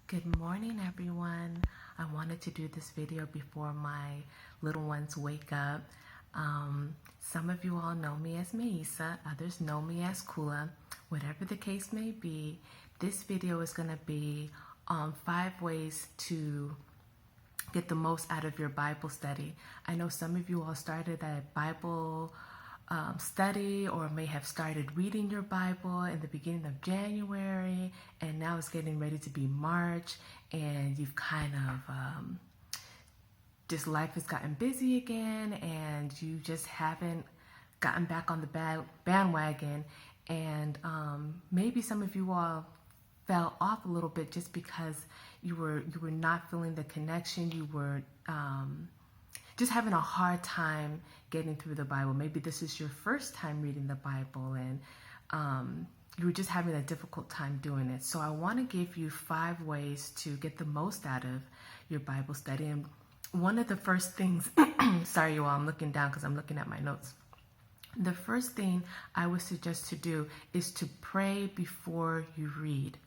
Good morning, everyone. I wanted to do this video before my little ones wake up. Some of you all know me as Maisa, others know me as Kula. Whatever the case may be, this video is going to be on 5 ways to get the most out of your Bible study. I know some of you all started a Bible study or may have started reading your Bible in the beginning of January, and now it's getting ready to be March, and you've kind of just life has gotten busy again, and you just haven't gotten back on the bandwagon, and maybe some of you all fell off a little bit just because you were not feeling the connection. You were just having a hard time getting through the Bible. Maybe this is your first time reading the Bible, and you were just having a difficult time doing it. So I want to give you 5 ways to get the most out of your Bible study. And one of the first things, sorry you all, I'm looking down because I'm looking at my notes. The first thing I would suggest to do is to pray before you read.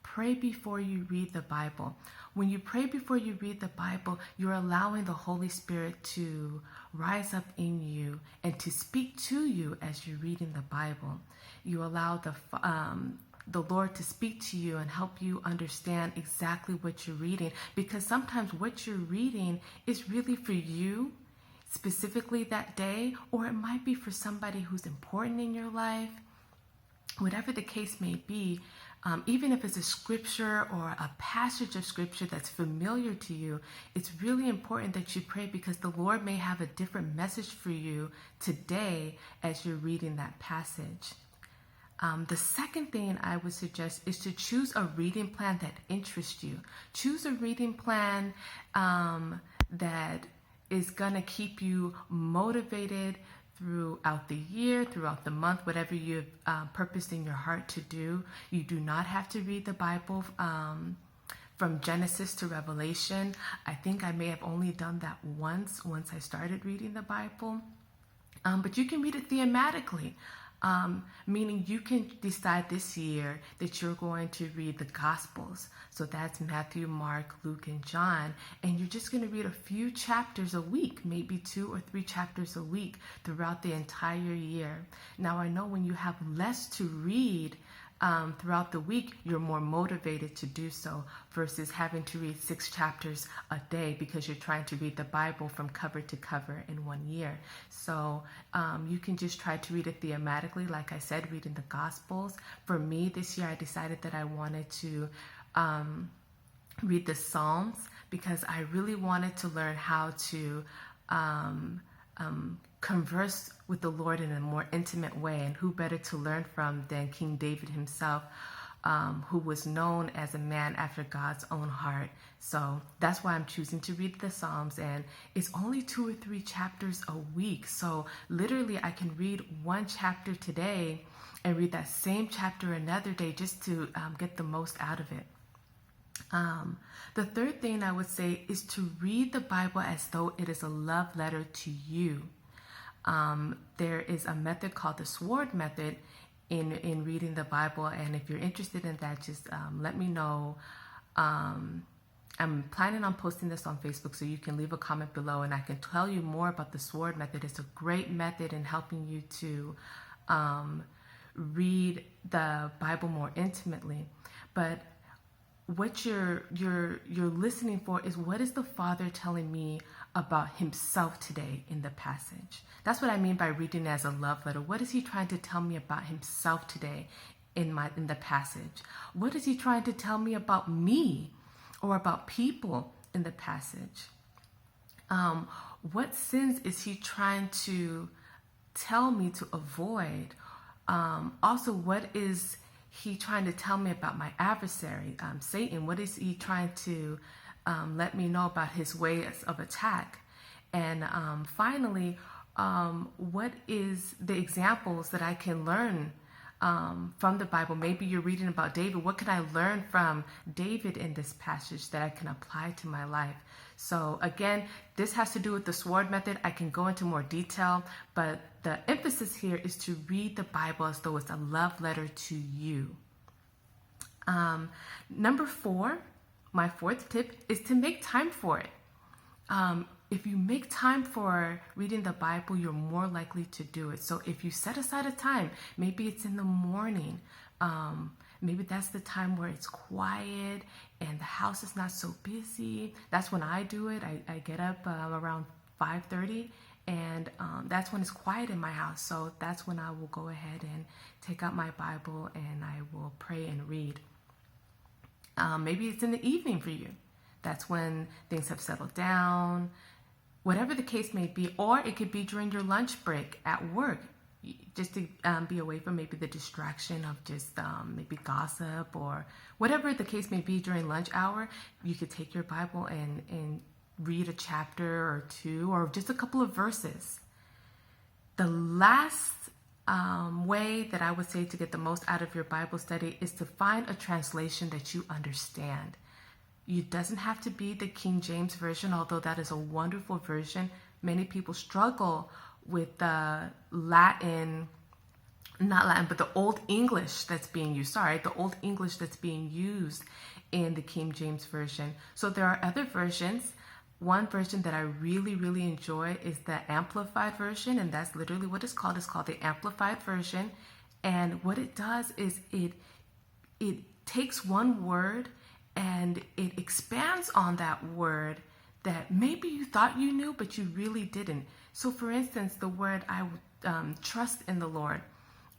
Pray before you read the Bible. When you pray before you read the Bible, you're allowing the Holy Spirit to rise up in you and to speak to you as you're reading the Bible. You allow the Lord to speak to you and help you understand exactly what you're reading, because sometimes what you're reading is really for you specifically that day, or it might be for somebody who's important in your life. Whatever the case may be, even if it's a scripture or a passage of scripture that's familiar to you, it's really important that you pray, because the Lord may have a different message for you today as you're reading that passage. The second thing I would suggest is to choose a reading plan that interests you. Choose a reading plan that is going to keep you motivated throughout the year, throughout the month, whatever you've purposed in your heart to do. You do not have to read the Bible from Genesis to Revelation. I think I may have only done that once I started reading the Bible. But you can read it thematically. Meaning you can decide this year that you're going to read the Gospels. So that's Matthew, Mark, Luke, and John. And you're just going to read a few chapters a week, maybe 2 or 3 chapters a week throughout the entire year. Now, I know when you have less to read throughout the week, you're more motivated to do so versus having to read 6 chapters a day because you're trying to read the Bible from cover to cover in 1 year. So you can just try to read it thematically, like I said, reading the Gospels. For me, this year, I decided that I wanted to read the Psalms, because I really wanted to learn how to converse with the Lord in a more intimate way. And who better to learn from than King David himself, who was known as a man after God's own heart. So that's why I'm choosing to read the Psalms, and it's only 2 or 3 chapters a week. So literally I can read 1 chapter today and read that same chapter another day just to get the most out of it. The third thing I would say is to read the Bible as though it is a love letter to you. There is a method called the sword method in reading the Bible, and if you're interested in that, just let me know. I'm planning on posting this on Facebook, so you can leave a comment below and I can tell you more about the sword method. It's a great method in helping you to read the Bible more intimately. But what you're listening for is, what is the Father telling me about himself today in the passage? That's what I mean by reading as a love letter. What is he trying to tell me about himself today in the passage? What is he trying to tell me about me or about people in the passage? What sins is he trying to tell me to avoid? Also, what is he trying to tell me about my adversary, Satan? What is he trying to let me know about his ways of attack? And finally, what is the examples that I can learn from the Bible? Maybe you're reading about David. What can I learn from David in this passage that I can apply to my life? So again, this has to do with the sword method. I can go into more detail, but the emphasis here is to read the Bible as though it's a love letter to you. Number 4 my fourth tip is to make time for it. If you make time for reading the Bible, you're more likely to do it. So if you set aside a time, maybe it's in the morning, maybe that's the time where it's quiet and the house is not so busy. That's when I do it. I get up around 5:30, and that's when it's quiet in my house. So that's when I will go ahead and take out my Bible and I will pray and read. Maybe it's in the evening for you. That's when things have settled down, whatever the case may be. Or it could be during your lunch break at work, just to be away from maybe the distraction of just maybe gossip or whatever the case may be during lunch hour. You could take your Bible and read a chapter or two or just a couple of verses. The last way that I would say to get the most out of your Bible study is to find a translation that you understand. It doesn't have to be the King James Version, although that is a wonderful version. Many people struggle with the the Old English that's being used. The Old English that's being used in the King James Version. So there are other versions. One version that I really, really enjoy is the Amplified Version, and that's literally what it's called. It's called the Amplified Version. And what it does is it takes one word and it expands on that word that maybe you thought you knew, but you really didn't. So for instance, the word I would trust in the Lord,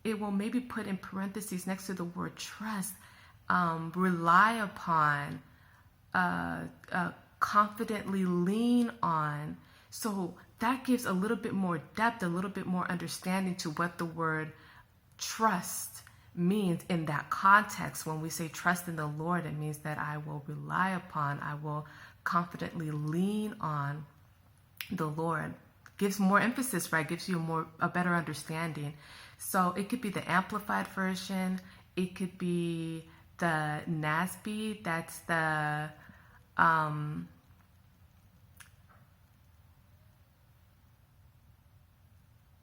it will maybe put in parentheses next to the word trust, rely upon, confidently lean on. So that gives a little bit more depth, a little bit more understanding to what the word trust means in that context. When we say trust in the Lord, it means that I will rely upon, I will confidently lean on the Lord. Gives more emphasis, right? Gives you a better understanding. So it could be the Amplified Version. It could be the NASB. That's the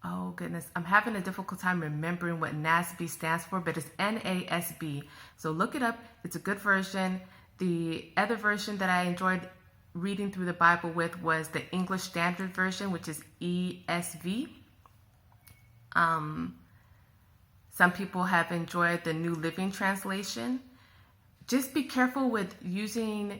oh goodness, I'm having a difficult time remembering what NASB stands for, but it's NASB. So look it up. It's a good version. The other version that I enjoyed reading through the Bible with was the English Standard Version, which is ESV. Some people have enjoyed the New Living Translation. Just be careful with using,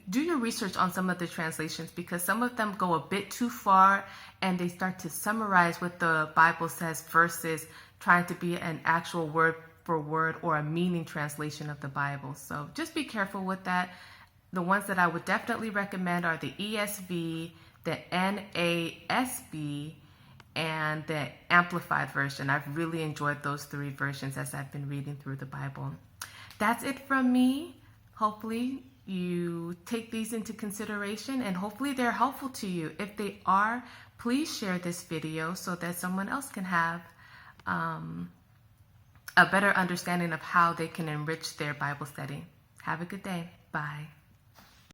do your research on some of the translations, because some of them go a bit too far and they start to summarize what the Bible says versus trying to be an actual word for word or a meaning translation of the Bible. So just be careful with that. The ones that I would definitely recommend are the ESV, the NASB, and the Amplified Version. I've really enjoyed those three versions as I've been reading through the Bible. That's it from me. Hopefully you take these into consideration and hopefully they're helpful to you. If they are, please share this video so that someone else can have a better understanding of how they can enrich their Bible study. Have a good day. Bye.